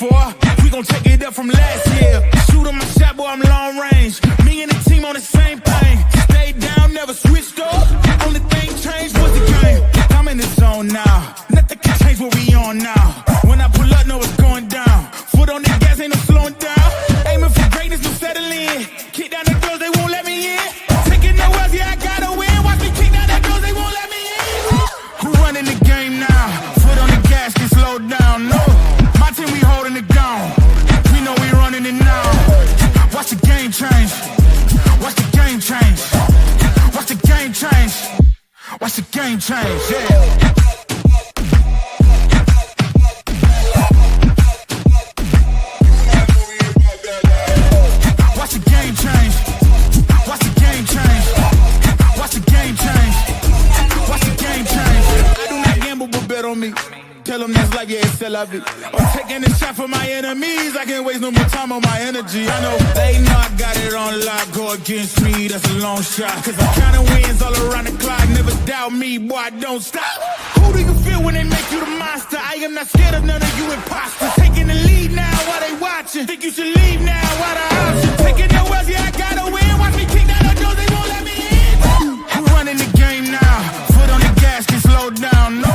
for. We gon' take it up from last year. Shoot on my shot, boy, I'm long range. Me and the team on the same thing. Stayed down, never switched up. Only thing changed was the game. I'm in the zone now. Nothing can change what we on now. When I pull up, know it's going down. Foot on the gas, ain't no slowing down. Aiming for greatness, no settling. Kick down the doors, they won't let me in. Taking no L's, yeah, I gotta win. Watch me kick down the doors, they won't let me in. Who running the game now? Foot on the gas, can slow down. No, my team, we holding it down. We know we running it now. Watch the game change. Watch the game change. Watch the game change. Watch the game change, yeah. Watch the game change. Watch the game change. Watch the game change. Watch the game change. I do not gamble, but bet on me. Tell them that's life, yeah, it's still la vie. I'm taking a shot for my enemies. I can't waste no more time on my energy. I know they know I got it on lock. Go against me, that's a long shot. Cause I'm counting wins all around the clock. Never doubt me, boy, I don't stop. Who do you feel when they make you the monster? I am not scared of none of you imposters. Taking the lead now while they watching. Think you should leave now while the option. Taking no L's, yeah, I gotta win. Watch me kick down the doors, they won't let me in. I'm running the game now. Foot on the gas, can slow down, no.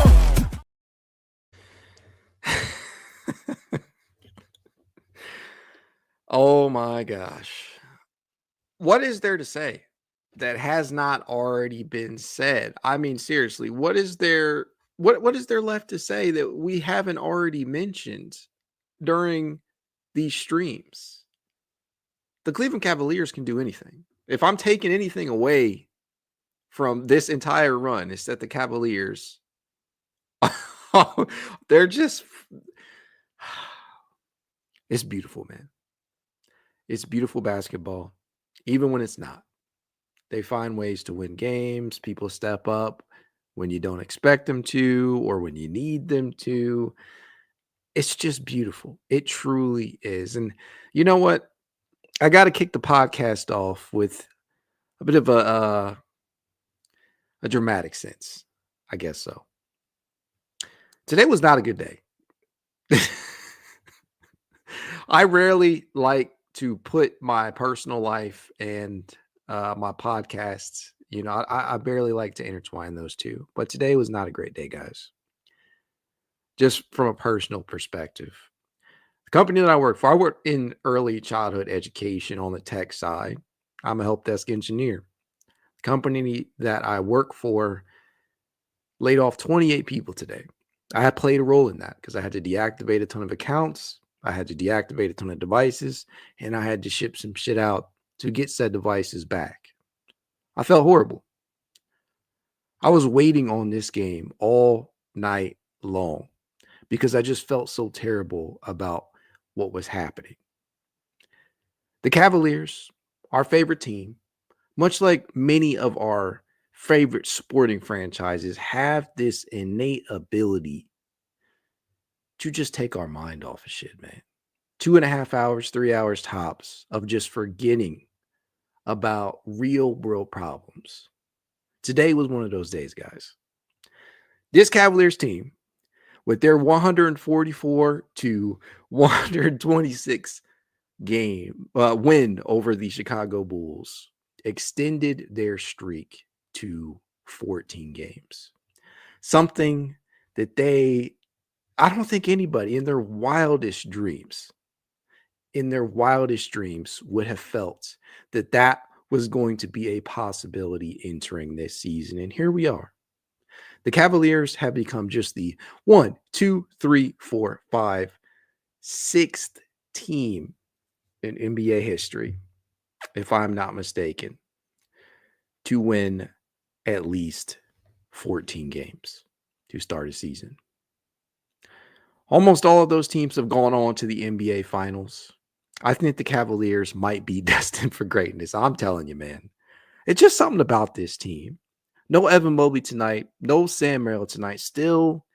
Oh my gosh. What is there to say that has not already been said? I mean, seriously, what is there left to say that we haven't already mentioned during these streams? The Cleveland Cavaliers can do anything. If I'm taking anything away from this entire run, it's that the Cavaliers they're just, it's beautiful, man. It's beautiful basketball, even when it's not. They find ways to win games. People step up when you don't expect them to or when you need them to. It's just beautiful. It truly is. And you know what? I got to kick the podcast off with a bit of a dramatic sense. I guess so. Today was not a good day. I rarely like to put my personal life and my podcasts, you know, I barely like to intertwine those two. But today was not a great day, guys. Just from a personal perspective. The company that I work for, I work in early childhood education on the tech side. I'm a help desk engineer. The company that I work for laid off 28 people today. I had played a role in that because I had to deactivate a ton of accounts. I had to deactivate a ton of devices, and I had to ship some shit out to get said devices back. I felt horrible. I was waiting on this game all night long because I just felt so terrible about what was happening. The Cavaliers, our favorite team, much like many of our favorite sporting franchises, have this innate ability to just take our mind off of shit, man. 2.5 hours, 3 hours tops of just forgetting about real world problems. Today was one of those days, guys. This Cavaliers team, with their 144 to 126 game win over the Chicago Bulls, extended their streak to 14 games. Something that I don't think anybody in their wildest dreams would have felt that was going to be a possibility entering this season. And here we are. The Cavaliers have become just the 1, 2, 3, 4, 5, 6th team in NBA history, if I'm not mistaken, to win at least 14 games to start a season. Almost all of those teams have gone on to the NBA Finals. I think the Cavaliers might be destined for greatness. I'm telling you, man. It's just something about this team. No Evan Mobley tonight. No Sam Merrill tonight. Still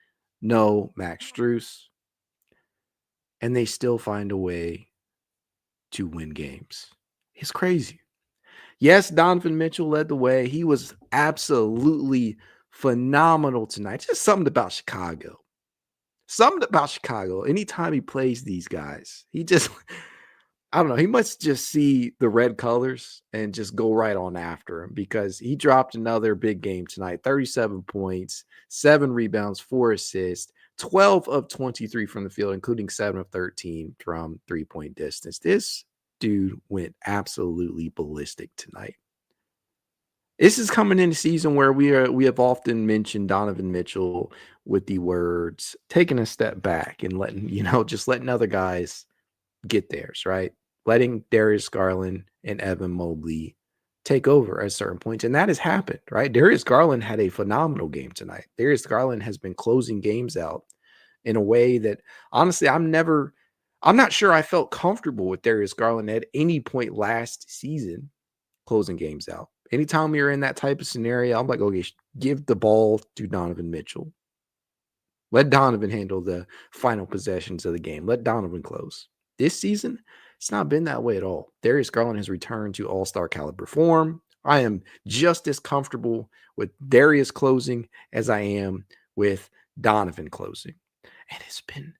no Max Strus. And they still find a way to win games. It's crazy. Yes, Donovan Mitchell led the way. He was absolutely phenomenal tonight. Just something about Chicago. Something about Chicago, anytime he plays these guys, he just, I don't know, he must just see the red colors and just go right on after him, because he dropped another big game tonight. 37 points, 7 rebounds, 4 assists, 12 of 23 from the field, including 7 of 13 from three-point distance. This dude went absolutely ballistic tonight. This is coming in a season where we have often mentioned Donovan Mitchell with the words taking a step back and letting, just letting other guys get theirs, right? Letting Darius Garland and Evan Mobley take over at certain points. And that has happened, right? Darius Garland had a phenomenal game tonight. Darius Garland has been closing games out in a way that, honestly, I'm not sure I felt comfortable with Darius Garland at any point last season closing games out. Anytime we were in that type of scenario, I'm like, okay, give the ball to Donovan Mitchell. Let Donovan handle the final possessions of the game. Let Donovan close. This season, it's not been that way at all. Darius Garland has returned to all-star caliber form. I am just as comfortable with Darius closing as I am with Donovan closing. And it's been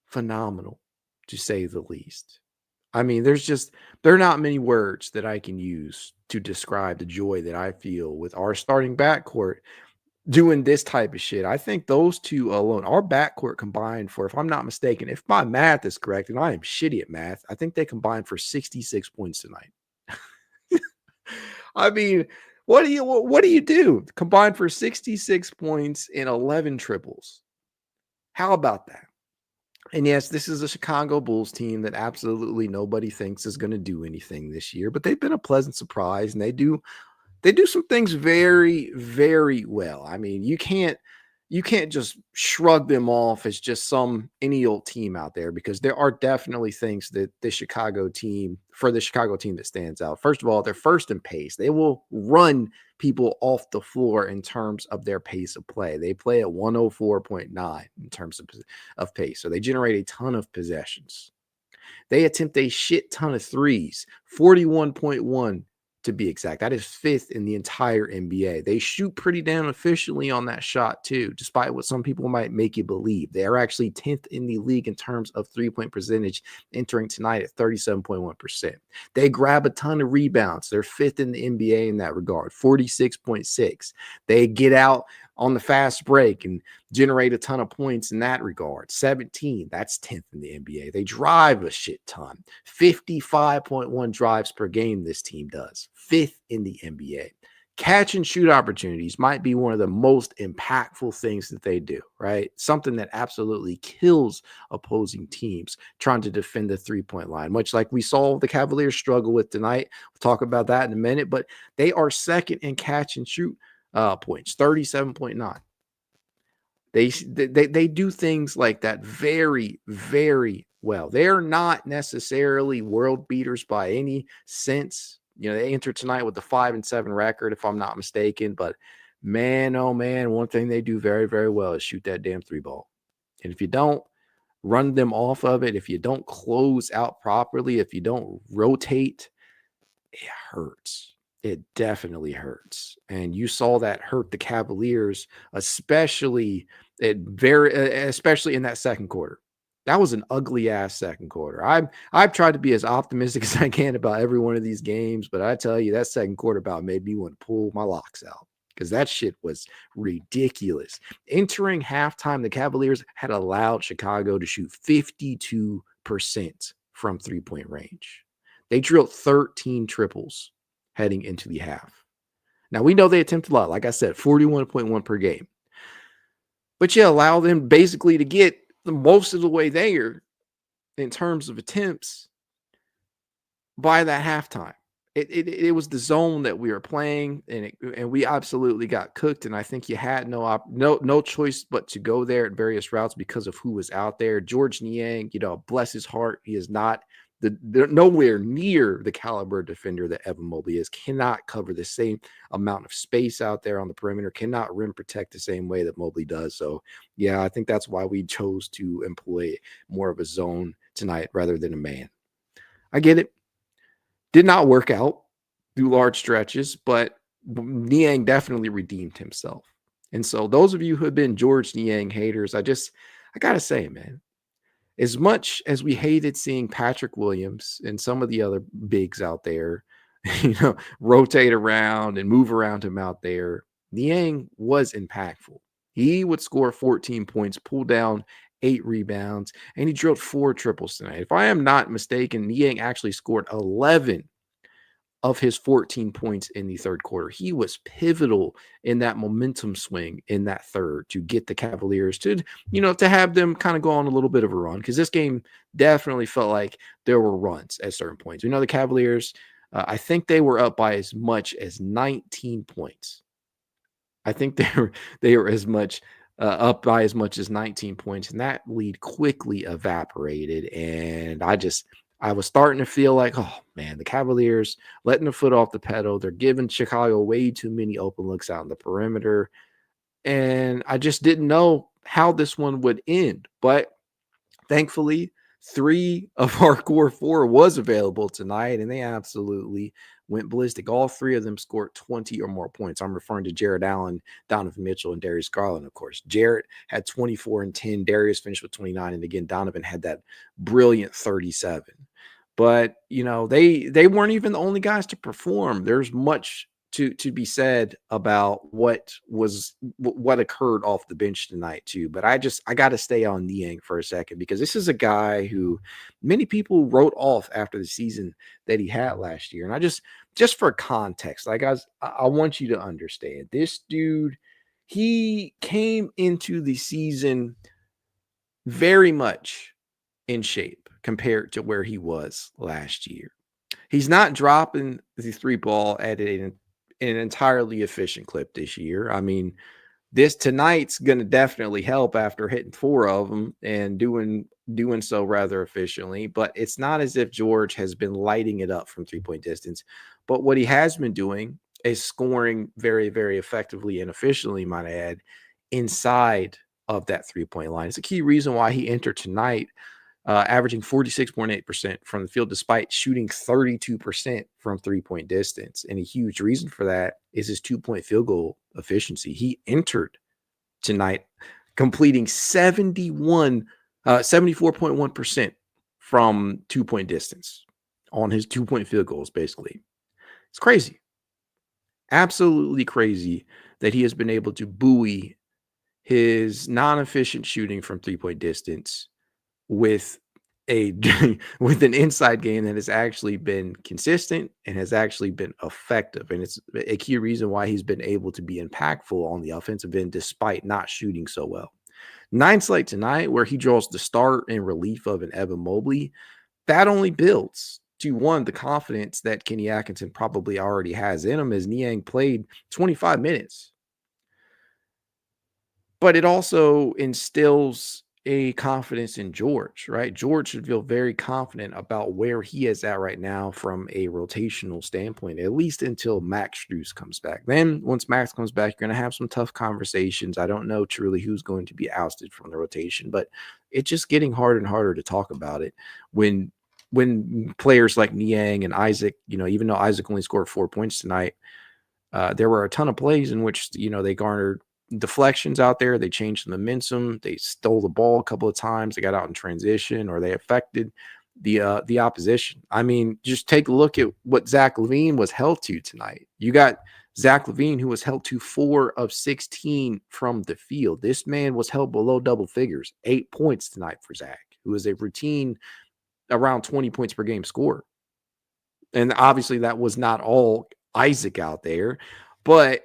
phenomenal, to say the least. I mean, there are not many words that I can use to describe the joy that I feel with our starting backcourt doing this type of shit. I think those two alone, our backcourt combined for, if I'm not mistaken, if my math is correct, and I am shitty at math, I think they combined for 66 points tonight. I mean, what do you do? Combined for 66 points and 11 triples. How about that? And yes, this is a Chicago Bulls team that absolutely nobody thinks is going to do anything this year, but they've been a pleasant surprise, and they do some things very, very well. I mean, you can't just shrug them off as just any old team out there, because there are definitely things that the Chicago team that stands out. First of all, they're first in pace. They will run people off the floor in terms of their pace of play. They play at 104.9 in terms of pace. So they generate a ton of possessions. They attempt a shit ton of threes, 41.1 to be exact. That is 5th in the entire NBA. They shoot pretty damn efficiently on that shot too, despite what some people might make you believe. They are actually 10th in the league in terms of three-point percentage, entering tonight at 37.1%. They grab a ton of rebounds. They're 5th in the NBA in that regard, 46.6. They get out on the fast break and generate a ton of points in that regard. 17, that's 10th in the NBA. They drive a shit ton. 55.1 drives per game this team does. 5th in the NBA. Catch and shoot opportunities might be one of the most impactful things that they do, right? Something that absolutely kills opposing teams trying to defend the three-point line, much like we saw the Cavaliers struggle with tonight. We'll talk about that in a minute, but they are second in catch and shoot points, 37.9. They do things like that very, very well. They're not necessarily world beaters by any sense. They entered tonight with the 5-7 record, if I'm not mistaken. But man, oh man, one thing they do very, very well is shoot that damn three ball. And if you don't run them off of it, if you don't close out properly, if you don't rotate, it hurts. It definitely hurts. And you saw that hurt the Cavaliers, especially in that second quarter. That was an ugly ass second quarter. I've tried to be as optimistic as I can about every one of these games, but I tell you, that second quarter about made me want to pull my locks out, because that shit was ridiculous. Entering halftime, the Cavaliers had allowed Chicago to shoot 52% from three-point range. They drilled 13 triples heading into the half. Now, we know they attempted a lot. Like I said, 41.1 per game. But you allow them basically to get most of the way there in terms of attempts by that halftime. It was the zone that we were playing, and we absolutely got cooked. And I think you had no choice but to go there at various routes because of who was out there. George Niang, bless his heart, he is not nowhere near the caliber defender that Evan Mobley is. Cannot cover the same amount of space out there on the perimeter, cannot rim protect the same way that Mobley does. So yeah, I think that's why we chose to employ more of a zone tonight rather than a man. I get it. Did not work out through large stretches, but Niang definitely redeemed himself. And so those of you who have been George Niang haters, I I got to say, man, as much as we hated seeing Patrick Williams and some of the other bigs out there, rotate around and move around him out there, Niang was impactful. He would score 14 points, pull down 8 rebounds, and he drilled 4 triples tonight. If I am not mistaken, Niang actually scored 11 of his 14 points in the third quarter. He was pivotal in that momentum swing in that third to get the Cavaliers to have them kind of go on a little bit of a run, because this game definitely felt like there were runs at certain points. We know the Cavaliers, I think they were up by as much as 19 points. I think they were as much up by as much as 19 points, and that lead quickly evaporated. And I was starting to feel like, oh man, the Cavaliers letting the foot off the pedal. They're giving Chicago way too many open looks out in the perimeter. And I just didn't know how this one would end. But thankfully, 3 of our core 4 was available tonight, and they absolutely went ballistic. All 3 of them scored 20 or more points. I'm referring to Jarrett Allen, Donovan Mitchell, and Darius Garland, of course. Jarrett had 24 and 10. Darius finished with 29. And again, Donovan had that brilliant 37. But, they weren't even the only guys to perform. There's much to be said about what occurred off the bench tonight too. But I got to stay on Niang for a second, because this is a guy who many people wrote off after the season that he had last year. And just for context, like, guys, I want you to understand this dude. He came into the season very much in shape compared to where he was last year. He's not dropping the 3 ball at an entirely efficient clip this year. I mean, this tonight's going to definitely help after hitting 4 of them and doing so rather efficiently. But it's not as if George has been lighting it up from 3-point distance. But what he has been doing is scoring very, very effectively and efficiently, might I add, inside of that 3-point line. It's a key reason why he entered tonight, averaging 46.8% from the field, despite shooting 32% from 3-point distance. And a huge reason for that is his 2-point field goal efficiency. He entered tonight completing 74.1% from 2-point distance on his 2-point field goals, basically. It's crazy. Absolutely crazy that he has been able to buoy his non-efficient shooting from 3-point distance with an inside game that has actually been consistent and has actually been effective. And it's a key reason why he's been able to be impactful on the offensive end despite not shooting so well. 9 slate tonight, where he draws the start in relief of an Evan Mobley, that only builds to, one, the confidence that Kenny Atkinson probably already has in him, as Niang played 25 minutes. But it also instills a confidence in George, right? George should feel very confident about where he is at right now from a rotational standpoint, at least until Max Strus comes back. Then once Max comes back, you're going to have some tough conversations. I don't know truly who's going to be ousted from the rotation, but it's just getting harder and harder to talk about it when players like Niang and Isaac, even though Isaac only scored 4 points tonight, there were a ton of plays in which, they garnered deflections out there. They changed the momentum. They stole the ball a couple of times. They got out in transition, or they affected the opposition. I mean, just take a look at what Zach LaVine was held to tonight. You got Zach LaVine, who was held to 4 of 16 from the field. This man was held below double figures, 8 points tonight for Zach, who is a routine around 20 points per game scorer. And obviously that was not all Isaac out there, but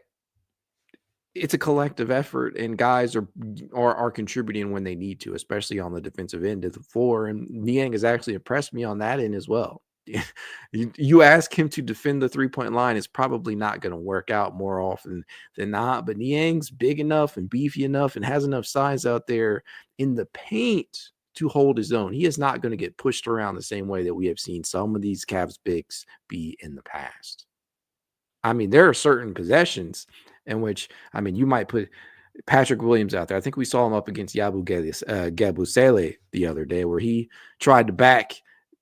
it's a collective effort, and guys are contributing when they need to, especially on the defensive end of the floor. And Niang has actually impressed me on that end as well. You ask him to defend the 3-point line, it's probably not going to work out more often than not. But Niang's big enough and beefy enough and has enough size out there in the paint to hold his own. He is not going to get pushed around the same way that we have seen some of these Cavs bigs be in the past. I mean, there are certain possessions in which, you might put Patrick Williams out there. I think we saw him up against Yabusele the other day, where he tried to back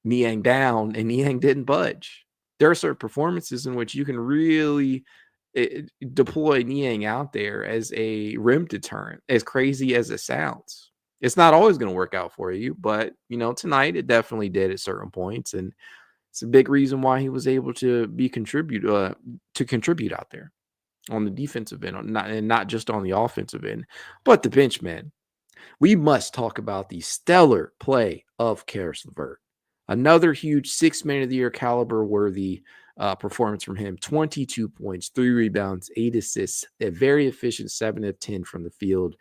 Niang down and Niang didn't budge. There are certain performances in which you can really deploy Niang out there as a rim deterrent, as crazy as it sounds. It's not always going to work out for you, but tonight it definitely did at certain points, and it's a big reason why he was able to contribute out there on the defensive end, and not just on the offensive end. But the bench, man, we must talk about the stellar play of Caris LeVert. Another huge 6-man of the year caliber worthy performance from him. 22 points, 3 rebounds, 8 assists, a very efficient 7 of 10 from the field,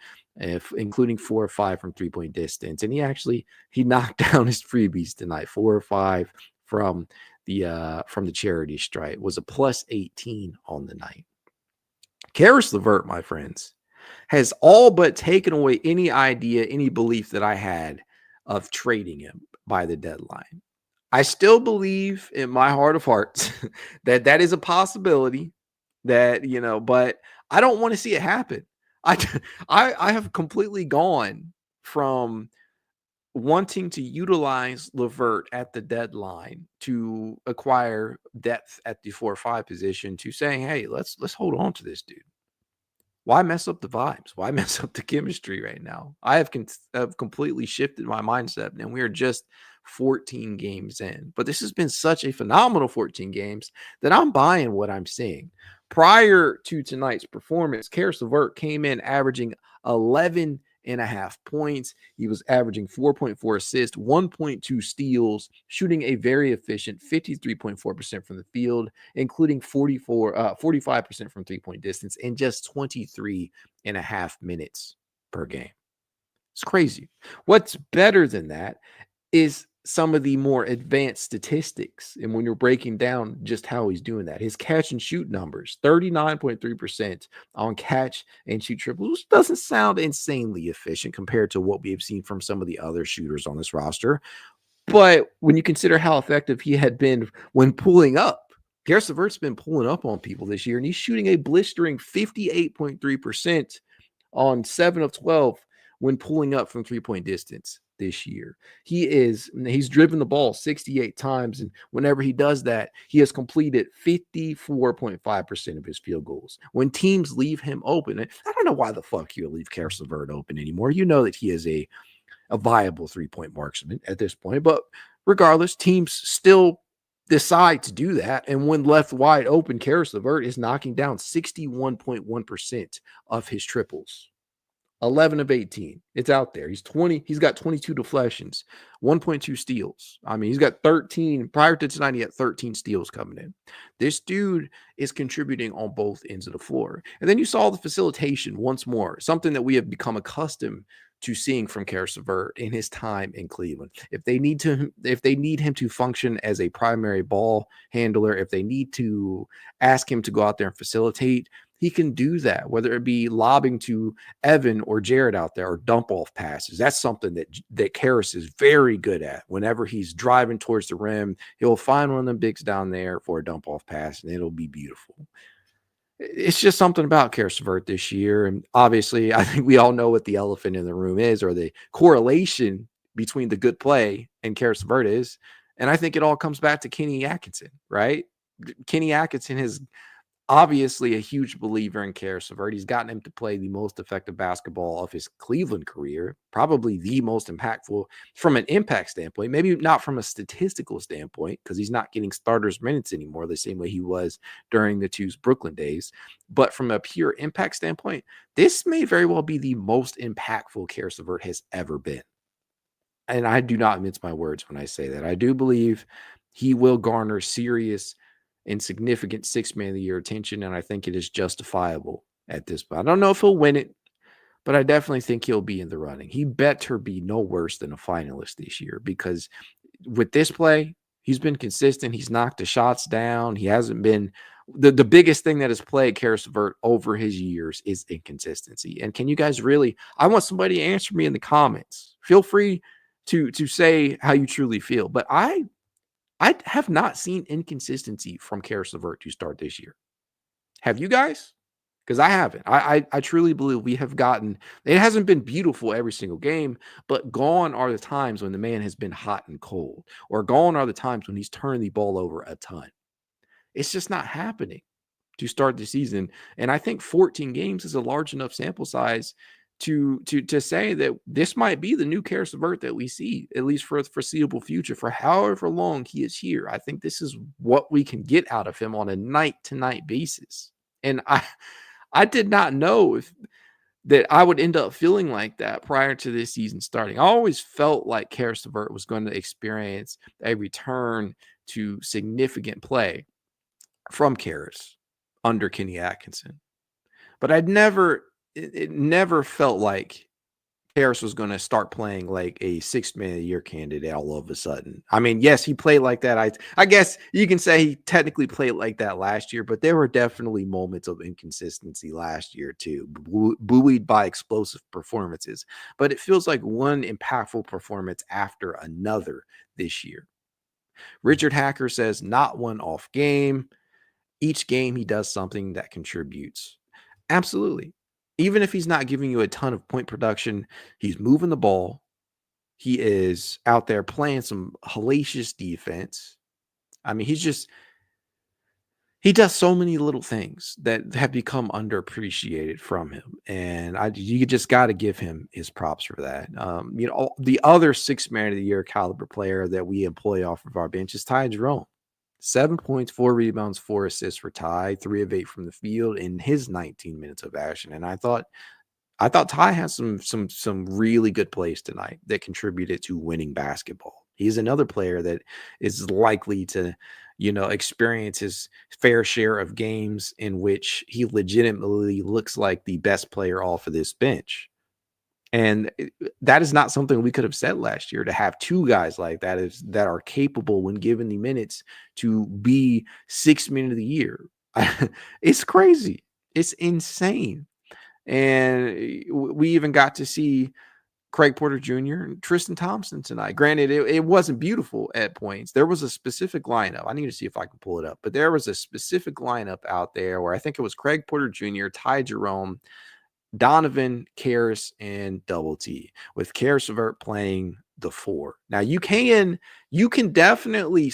including 4 or 5 from 3-point distance. And he knocked down his freebies tonight. 4 or 5 from the charity stripe. Was a plus 18 on the night. Caris LeVert, my friends, has all but taken away any idea, any belief that I had of trading him by the deadline. I still believe in my heart of hearts that is a possibility, but I don't want to see it happen. I have completely gone from wanting to utilize LeVert at the deadline to acquire depth at the 4-5 position to saying, hey, let's hold on to this dude. Why mess up the vibes? Why mess up the chemistry right now? I have completely shifted my mindset, and we are just 14 games in. But this has been such a phenomenal 14 games that I'm buying what I'm seeing. Prior to tonight's performance, Caris LeVert came in averaging 11.5 points. He was averaging 4.4 assists, 1.2 steals, shooting a very efficient 53.4% from the field, including 45% from 3-point distance in just 23.5 minutes per game. It's crazy. What's better than that is some of the more advanced statistics. And when you're breaking down just how he's doing that, his catch and shoot numbers, 39.3% on catch and shoot triples, which doesn't sound insanely efficient compared to what we have seen from some of the other shooters on this roster. But when you consider how effective he had been when pulling up, Caris LeVert's been pulling up on people this year, and he's shooting a blistering 58.3% on 7 of 12 when pulling up from 3-point distance this year. He's driven the ball 68 times, and whenever he does that, he has completed 54.5% of his field goals. When teams leave him open, I don't know why the fuck you leave Caris LeVert open anymore. You know that he is a viable 3-point marksman at this point, but regardless, teams still decide to do that, and when left wide open, Caris LeVert is knocking down 61.1% of his triples. 11 of 18. It's out there. He's got 22 deflections, 1.2 steals. I mean, he's got 13. Prior to tonight, he had 13 steals coming in. This dude is contributing on both ends of the floor. And then you saw the facilitation once more, something that we have become accustomed to seeing from Caris LeVert in his time in Cleveland. If they need him to function as a primary ball handler, if they need to ask him to go out there and facilitate, he can do that, whether it be lobbing to Evan or Jarrett out there or dump off passes. That's something that Caris is very good at. Whenever he's driving towards the rim, he'll find one of them bigs down there for a dump off pass, and it'll be beautiful. It's just something about Caris LeVert this year. And obviously, I think we all know what the elephant in the room is, or the correlation between the good play and Caris LeVert is. And I think it all comes back to Kenny Atkinson, right? Kenny Atkinson has obviously a huge believer in Caris LeVert. He's gotten him to play the most effective basketball of his Cleveland career, probably the most impactful from an impact standpoint, maybe not from a statistical standpoint, because he's not getting starters minutes anymore the same way he was during the Two's Brooklyn days. But from a pure impact standpoint, this may very well be the most impactful Caris LeVert has ever been. And I do not mince my words when I say that. I do believe he will garner serious and significant 6-man of the year attention, and I think it is justifiable at this point. I don't know if he'll win it, but I definitely think he'll be in the running. He better be no worse than a finalist this year, because with this play, he's been consistent. He's knocked the shots down. He hasn't been the biggest thing that has plagued Caris LeVert over his years is inconsistency. And can you guys I want somebody to answer me in the comments. Feel free to say how you truly feel, but I have not seen inconsistency from Caris LeVert to start this year. Have you guys? Because I haven't. I truly believe we have gotten, it hasn't been beautiful every single game, but gone are the times when the man has been hot and cold, or gone are the times when he's turned the ball over a ton. It's just not happening to start the season. And I think 14 games is a large enough sample size to say that this might be the new Caris LeVert that we see, at least for the foreseeable future, for however long he is here. I think this is what we can get out of him on a night-to-night basis. And I did not know that I would end up feeling like that prior to this season starting. I always felt like Caris LeVert was going to experience a return to significant play from Caris under Kenny Atkinson. But it never felt like Caris was going to start playing like a 6th man of the year candidate all of a sudden. I mean, yes, he played like that. I guess you can say he technically played like that last year, but there were definitely moments of inconsistency last year too, buoyed by explosive performances. But it feels like one impactful performance after another this year. Richard Hacker says, not one off game. Each game he does something that contributes. Absolutely. Even if he's not giving you a ton of point production, he's moving the ball. He is out there playing some hellacious defense. I mean, he does so many little things that have become underappreciated from him. And you just got to give him his props for that. The other 6th man of the year caliber player that we employ off of our bench is Ty Jerome. 7 points, 4 rebounds, 4 assists for Ty, 3 of 8 from the field in his 19 minutes of action. And I thought Ty has some really good plays tonight that contributed to winning basketball. He's another player that is likely to, experience his fair share of games in which he legitimately looks like the best player off of this bench. And that is not something we could have said last year, to have 2 guys like that that are capable when given the minutes to be 6th man of the year. It's crazy. It's insane. And we even got to see Craig Porter Jr. and Tristan Thompson tonight. Granted, it wasn't beautiful at points. There was a specific lineup. I need to see if I can pull it up. But there was a specific lineup out there where I think it was Craig Porter Jr., Ty Jerome, Donovan, Caris, and Double T, with Caris LeVert playing the 4. Now you can definitely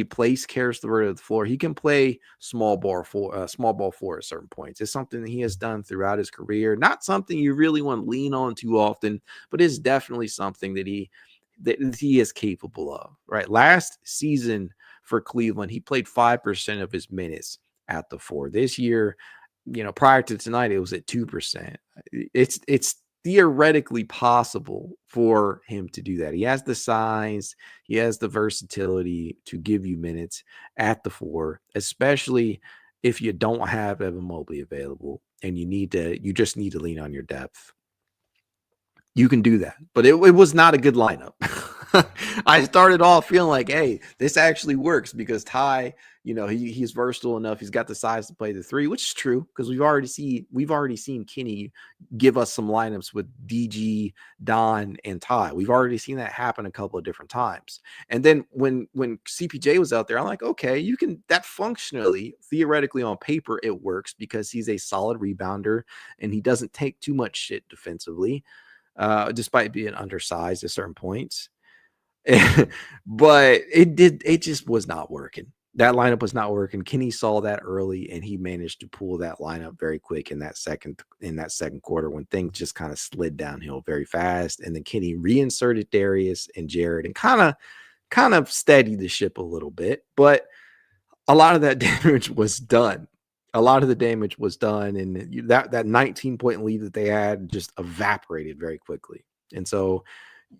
place Caris LeVert at the floor. He can play small ball 4 at certain points. It's something that he has done throughout his career. Not something you really want to lean on too often, but it's definitely something that he is capable of. Right, last season for Cleveland, he played 5% of his minutes at the 4. This year, prior to tonight, it was at 2%. It's theoretically possible for him to do that. He has the size, he has the versatility to give you minutes at the 4, especially if you don't have Evan Mobley available and you just need to lean on your depth. You can do that, but it was not a good lineup. I started off feeling like, hey, this actually works because Ty, he's versatile enough. He's got the size to play the 3, which is true because we've already seen Kenny give us some lineups with DG, Don, and Ty. We've already seen that happen a couple of different times. And then when CPJ was out there, I'm like, okay, that functionally, theoretically on paper, it works because he's a solid rebounder and he doesn't take too much shit defensively, despite being undersized at certain points. But it just was not working. That lineup was not working. Kenny saw that early and he managed to pull that lineup very quick in that second quarter when things just kind of slid downhill very fast. And then Kenny reinserted Darius and Jarrett and kind of steadied the ship a little bit, but a lot of that damage was done. And that 19-point lead that they had just evaporated very quickly. And so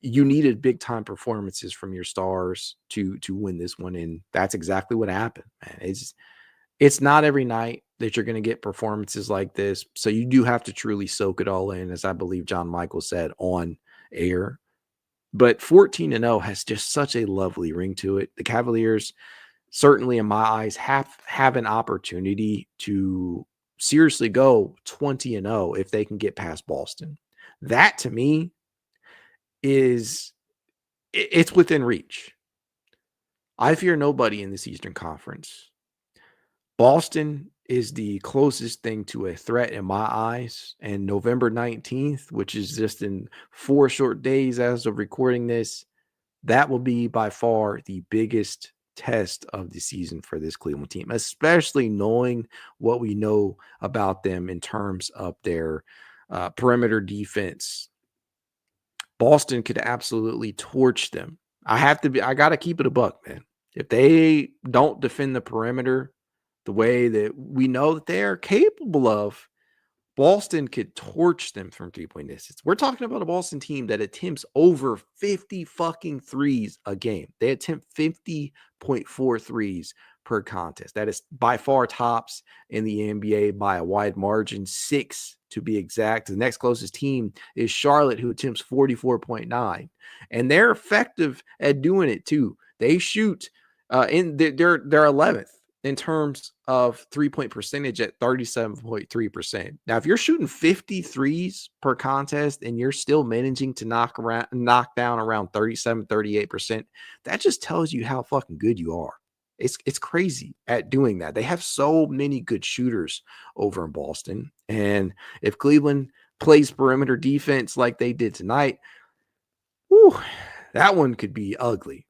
you needed big time performances from your stars to win this one. And that's exactly what happened, man. It's not every night that you're going to get performances like this. So you do have to truly soak it all in, as I believe John Michael said on air. But 14-0 has just such a lovely ring to it. The Cavaliers, certainly in my eyes, have an opportunity to seriously go 20-0 if they can get past Boston. That to me it's within reach. I fear nobody in this Eastern Conference. Boston is the closest thing to a threat in my eyes. And November 19th, which is just in 4 short days as of recording this, that will be by far the biggest test of the season for this Cleveland team, especially knowing what we know about them in terms of their perimeter defense, Boston could absolutely torch them. I got to keep it a buck, man. If they don't defend the perimeter the way that we know that they are capable of, Boston could torch them from 3-point distance. We're talking about a Boston team that attempts over 50 fucking threes a game. They attempt 50.4 threes per contest. That is by far tops in the NBA by a wide margin, 6 to be exact. The next closest team is Charlotte, who attempts 44.9, and they're effective at doing it too. They shoot they're 11th in terms of 3-point percentage at 37.3%. Now, if you're shooting 50 threes per contest and you're still managing to knock down around 37, 38%, that just tells you how fucking good you are. It's crazy at doing that. They have so many good shooters over in Boston. And if Cleveland plays perimeter defense like they did tonight, that one could be ugly.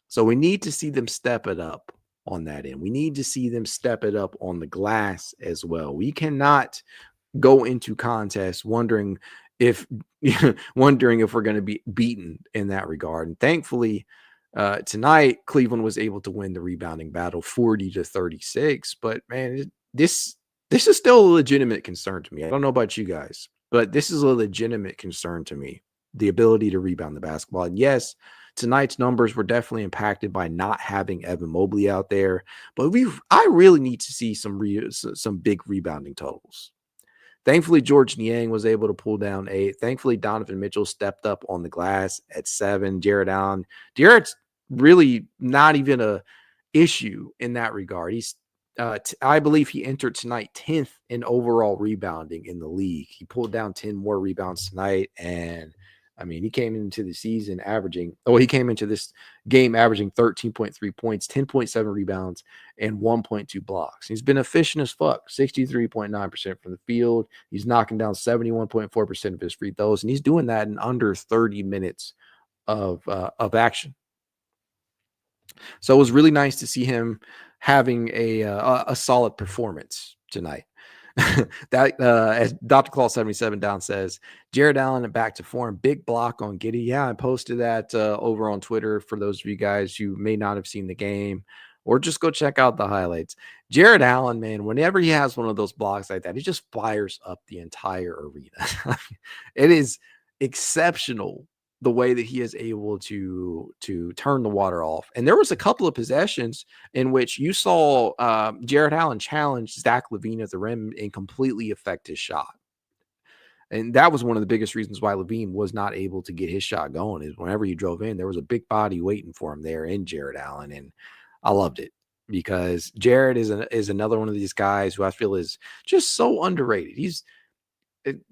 So we need to see them step it up on that end. We need to see them step it up on the glass as well. We cannot go into contests wondering if we're going to be beaten in that regard. And thankfully, tonight Cleveland was able to win the rebounding battle 40-36. But man, this is still a legitimate concern to me. I don't know about you guys, but this is a legitimate concern to me. The ability to rebound the basketball. And yes, tonight's numbers were definitely impacted by not having Evan Mobley out there, but I really need to see some big rebounding totals. Thankfully, George Niang was able to pull down 8. Thankfully, Donovan Mitchell stepped up on the glass at 7. Jarrett Allen. Jarrett's really not even a issue in that regard. He's I believe he entered tonight 10th in overall rebounding in the league. He pulled down 10 more rebounds tonight, and I mean, he came into this game averaging 13.3 points, 10.7 rebounds, and 1.2 blocks. He's been efficient as fuck, 63.9% from the field. He's knocking down 71.4% of his free throws, and he's doing that in under 30 minutes of action. So it was really nice to see him having a solid performance tonight. That as Dr. Claw 77 down says, Jarrett Allen and back to form, big block on Giddey. Yeah, I posted that over on Twitter for those of you guys who may not have seen the game, or just go check out the highlights. Jarrett Allen, man, whenever he has one of those blocks like that, he just fires up the entire arena. It is exceptional the way that he is able to turn the water off. And there was a couple of possessions in which you saw Jarrett Allen challenge Zach LaVine at the rim and completely affect his shot. And that was one of the biggest reasons why LaVine was not able to get his shot going, is whenever he drove in, there was a big body waiting for him there in Jarrett Allen. And I loved it because Jarrett is another one of these guys who I feel is just so underrated.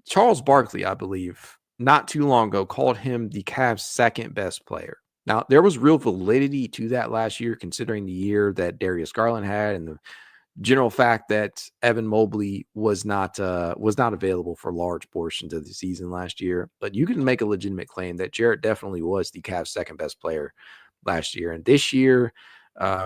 Charles Barkley, I believe, not too long ago, called him the Cavs' second best player. Now, there was real validity to that last year, considering the year that Darius Garland had and the general fact that Evan Mobley was not available for large portions of the season last year. But you can make a legitimate claim that Jarrett definitely was the Cavs' second best player last year. And this year,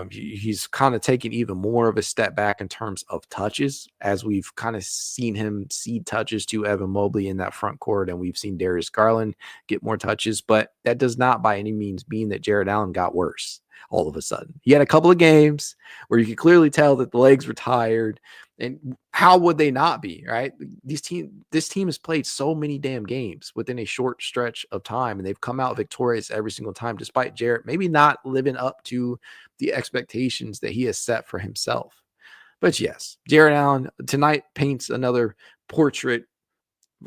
he's kind of taken even more of a step back in terms of touches, as we've kind of seen him cede touches to Evan Mobley in that front court, and we've seen Darius Garland get more touches. But that does not by any means mean that Jarrett Allen got worse all of a sudden. He had a couple of games where you could clearly tell that the legs were tired. And how would they not be, right? This team has played so many damn games within a short stretch of time, and they've come out victorious every single time, despite Jarrett maybe not living up to the expectations that he has set for himself. But yes, Jarrett Allen tonight paints another portrait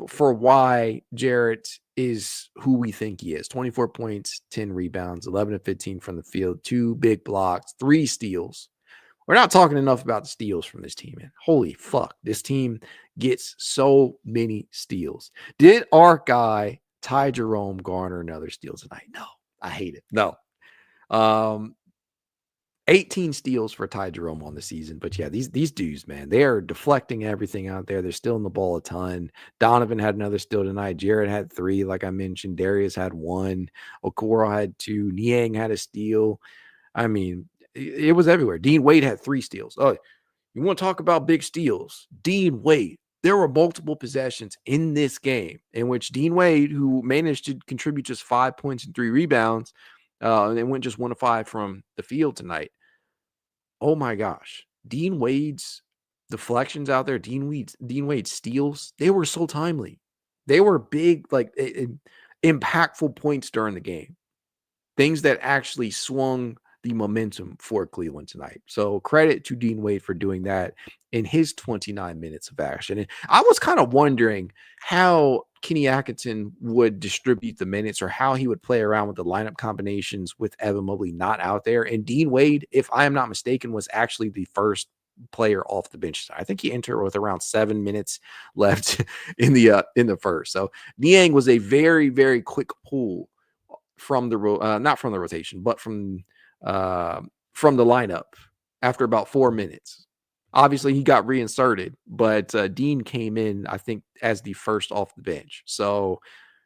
for why Jarrett is who we think he is. 24 points, 10 rebounds, 11 of 15 from the field, 2 big blocks, 3 steals. We're not talking enough about the steals from this team, man. Holy fuck. This team gets so many steals. Did our guy, Ty Jerome, garner another steal tonight? No. I hate it. No. 18 steals for Ty Jerome on the season. But yeah, these dudes, man, they are deflecting everything out there. They're stealing the ball a ton. Donovan had another steal tonight. Jarrett had 3, like I mentioned. Darius had 1. Okoro had 2. Niang had a steal. I mean, it was everywhere. Dean Wade had 3 steals. Oh, you want to talk about big steals? Dean Wade, there were multiple possessions in this game in which Dean Wade, who managed to contribute just 5 points and 3 rebounds, and went just 1 of 5 from the field tonight. Oh my gosh. Dean Wade's deflections out there, Dean Wade's steals, they were so timely. They were big, like impactful points during the game. Things that actually swung the momentum for Cleveland tonight. So credit to Dean Wade for doing that in his 29 minutes of action. And I was kind of wondering how Kenny Atkinson would distribute the minutes or how he would play around with the lineup combinations with Evan Mobley not out there. And Dean Wade, if I am not mistaken, was actually the first player off the bench. I think he entered with around 7 minutes left in the first. So Niang was a very, very quick pull from the not from the rotation, but from the lineup after about 4 minutes. Obviously, he got reinserted, but Dean came in, I think, as the first off the bench. So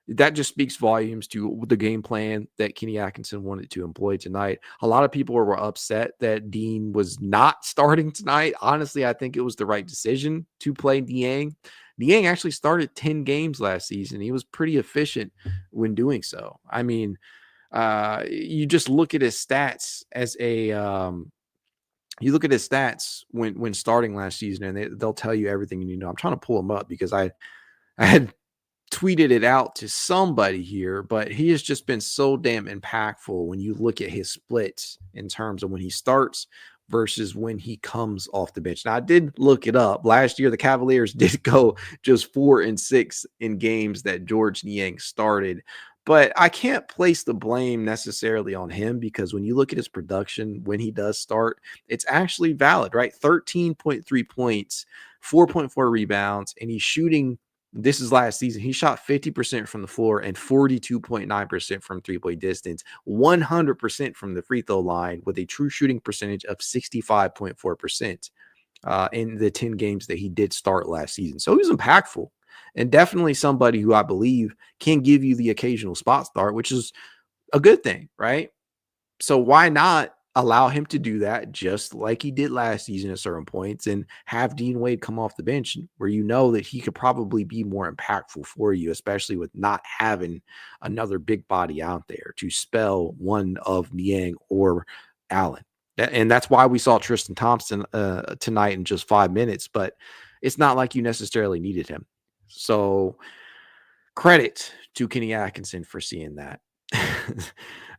that just speaks volumes to the game plan that Kenny Atkinson wanted to employ tonight. A lot of people were upset that Dean was not starting tonight. Honestly, I think it was the right decision to play Niang. Niang actually started 10 games last season. He was pretty efficient when doing so. I mean, you just look at his stats as you look at his stats when starting last season, and they'll tell you everything you need to know. I'm trying to pull him up because I had tweeted it out to somebody here, but he has just been so damn impactful when you look at his splits in terms of when he starts versus when he comes off the bench. Now, I did look it up. Last year, the Cavaliers did go just 4-6 in games that Georges Niang started. But I can't place the blame necessarily on him because when you look at his production when he does start, it's actually valid, right? 13.3 points, 4.4 rebounds, and he's shooting. This is last season. He shot 50% from the floor and 42.9% from three-point distance, 100% from the free throw line with a true shooting percentage of 65.4% in the 10 games that he did start last season. So he was impactful. And definitely somebody who I believe can give you the occasional spot start, which is a good thing, right? So why not allow him to do that just like he did last season at certain points and have Dean Wade come off the bench where you know that he could probably be more impactful for you, especially with not having another big body out there to spell one of Niang or Allen. And that's why we saw Tristan Thompson tonight in just 5 minutes, but it's not like you necessarily needed him. So credit to Kenny Atkinson for seeing that.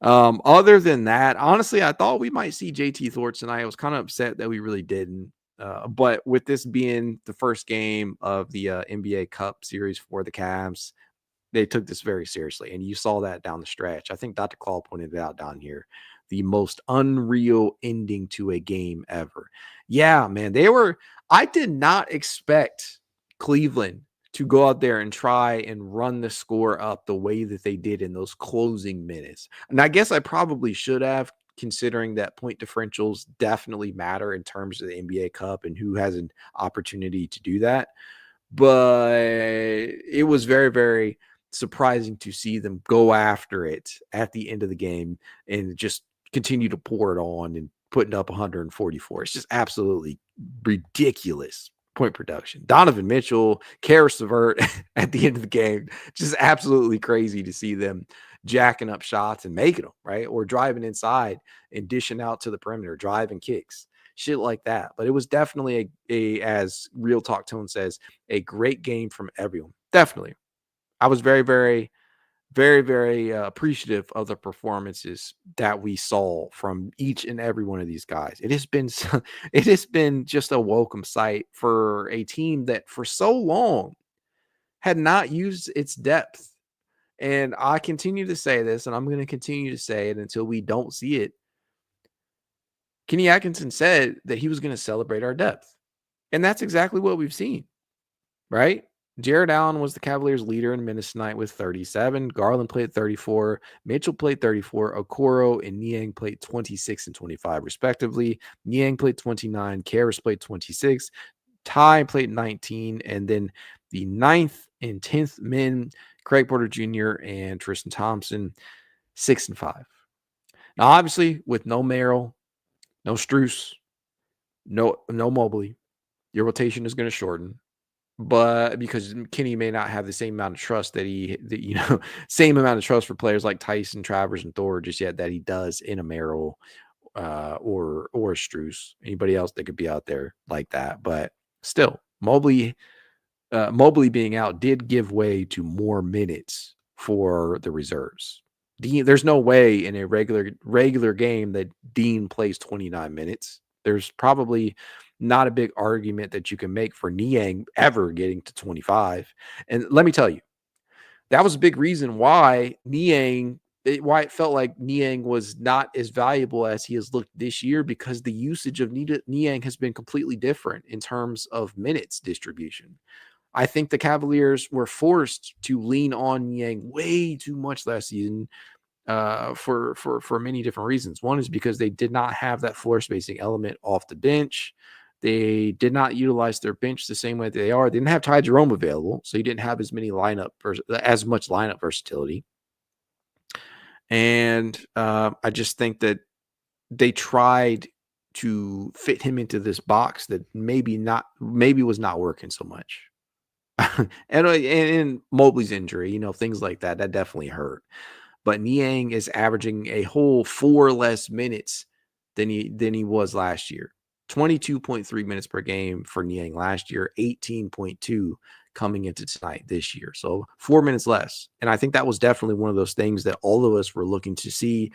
Other than that, honestly, I thought we might see JT Thor tonight. I was kind of upset that we really didn't. But with this being the first game of the NBA Cup series for the Cavs, they took this very seriously. And you saw that down the stretch. I think Dr. Claw pointed it out down here. The most unreal ending to a game ever. Yeah, man, I did not expect Cleveland to go out there and try and run the score up the way that they did in those closing minutes. And I guess I probably should have, considering that point differentials definitely matter in terms of the NBA Cup and who has an opportunity to do that. But it was very, very surprising to see them go after it at the end of the game and just continue to pour it on and putting up 144. It's just absolutely ridiculous point production. Donovan Mitchell, Caris LeVert at the end of the game, just absolutely crazy to see them jacking up shots and making them, right? Or driving inside and dishing out to the perimeter, driving kicks, shit like that. But it was definitely as Real Talk Tone says, a great game from everyone. Definitely. I was very, very, very, very appreciative of the performances that we saw from each and every one of these guys. It has been just a welcome sight for a team that for so long had not used its depth. And I continue to say this, and I'm going to continue to say it until we don't see it. Kenny Atkinson said that he was going to celebrate our depth. And that's exactly what we've seen, right? Jarrett Allen was the Cavaliers' leader in minutes tonight with 37. Garland played 34. Mitchell played 34. Okoro and Niang played 26 and 25, respectively. Niang played 29. Caris played 26. Ty played 19. And then the 9th and 10th men, Craig Porter Jr. and Tristan Thompson, 6 and 5. Now, obviously, with no Merrill, no Strus, no Mobley, your rotation is going to shorten. but because Kenny may not have the same amount of trust same amount of trust for players like Tyson, Travers, and Thor just yet that he does in a Merrill or Strus, anybody else that could be out there like that. But still, Mobley being out did give way to more minutes for the reserves. There's no way in a regular game that Dean plays 29 minutes. There's probably not a big argument that you can make for Niang ever getting to 25. And let me tell you, that was a big reason why it felt like Niang was not as valuable as he has looked this year, because the usage of Niang has been completely different in terms of minutes distribution. I think the Cavaliers were forced to lean on Niang way too much last season for many different reasons. One is because they did not have that floor spacing element off the bench. They did not utilize their bench the same way they are. They didn't have Ty Jerome available, so you didn't have as much lineup versatility. And I just think that they tried to fit him into this box that maybe was not working so much. and Mobley's injury, things like that definitely hurt. But Niang is averaging a whole 4 less minutes than he was last year. 22.3 minutes per game for Niang last year, 18.2 coming into tonight this year. So 4 minutes less. And I think that was definitely one of those things that all of us were looking to see.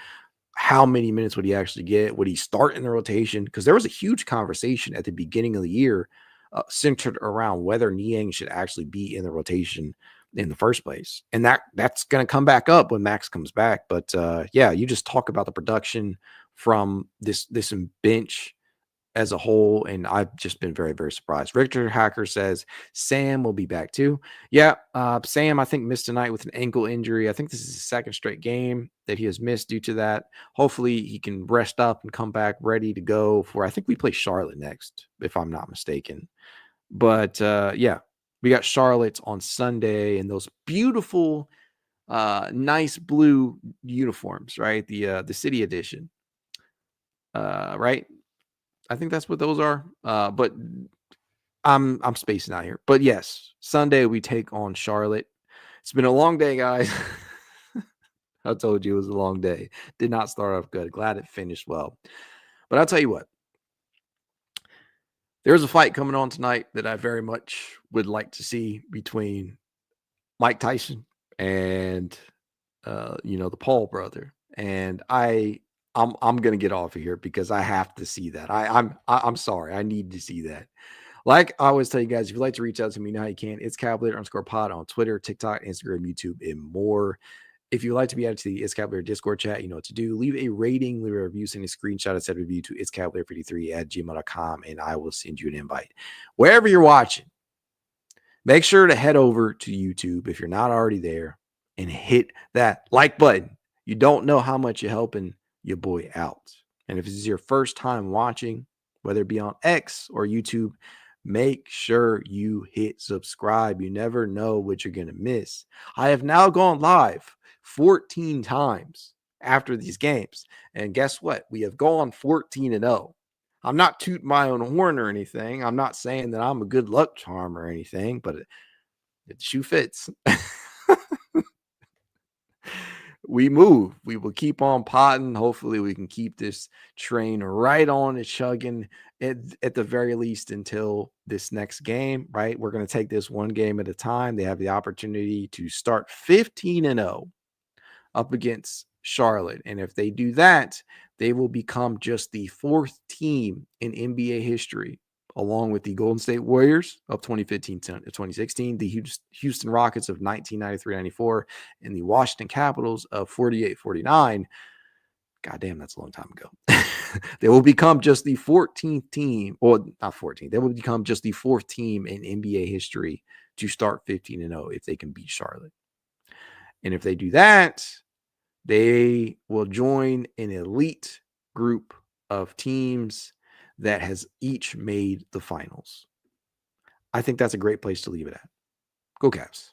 How many minutes would he actually get? Would he start in the rotation? Because there was a huge conversation at the beginning of the year centered around whether Niang should actually be in the rotation in the first place. And that's going to come back up when Max comes back. But you just talk about the production from this bench as a whole, and I've just been very, very surprised. Victor Hacker says Sam will be back too. Yeah, Sam, I think, missed tonight with an ankle injury. I think this is his second straight game that he has missed due to that. Hopefully he can rest up and come back ready to go for, I think we play Charlotte next, if I'm not mistaken. But we got Charlotte on Sunday, and those beautiful, nice blue uniforms, right? The city edition, right? I think that's what those are. But I'm spacing out here. But yes, Sunday we take on Charlotte. It's been a long day, guys. I told you it was a long day. Did not start off good. Glad it finished well. But I'll tell you what. There's a fight coming on tonight that I very much would like to see between Mike Tyson and the Paul brother. And I'm gonna get off of here because I have to see that. I'm sorry. I need to see that. Like I always tell you guys, if you'd like to reach out to me, now you can. It's Cavalier_pod on Twitter, TikTok, Instagram, YouTube, and more. If you'd like to be added to the It's Cavalier Discord chat, you know what to do. Leave a rating, leave a review, send a screenshot of said review to itscavalier53@gmail.com, and I will send you an invite. Wherever you're watching, make sure to head over to YouTube if you're not already there and hit that like button. You don't know how much you're helping your boy out. And if this is your first time watching, whether it be on X or YouTube, make sure you hit subscribe. You never know what you're going to miss. I have now gone live 14 times after these games. And guess what? We have gone 14-0. I'm not tooting my own horn or anything. I'm not saying that I'm a good luck charm or anything, but the shoe fits. We move. We will keep on potting. Hopefully we can keep this train right on and chugging at the very least until this next game, right? We're going to take this one game at a time. They have the opportunity to start 15-0 up against Charlotte. And if they do that, they will become just the 4th team in NBA history, along with the Golden State Warriors of 2015 to 2016, the Houston Rockets of 1993-94, and the Washington Capitals of 48-49. God damn, that's a long time ago. They will become just the 14th team, or not 14th. They will become just the 4th team in NBA history to start 15-0 if they can beat Charlotte. And if they do that, they will join an elite group of teams that has each made the finals. I think that's a great place to leave it at. Go Cavs.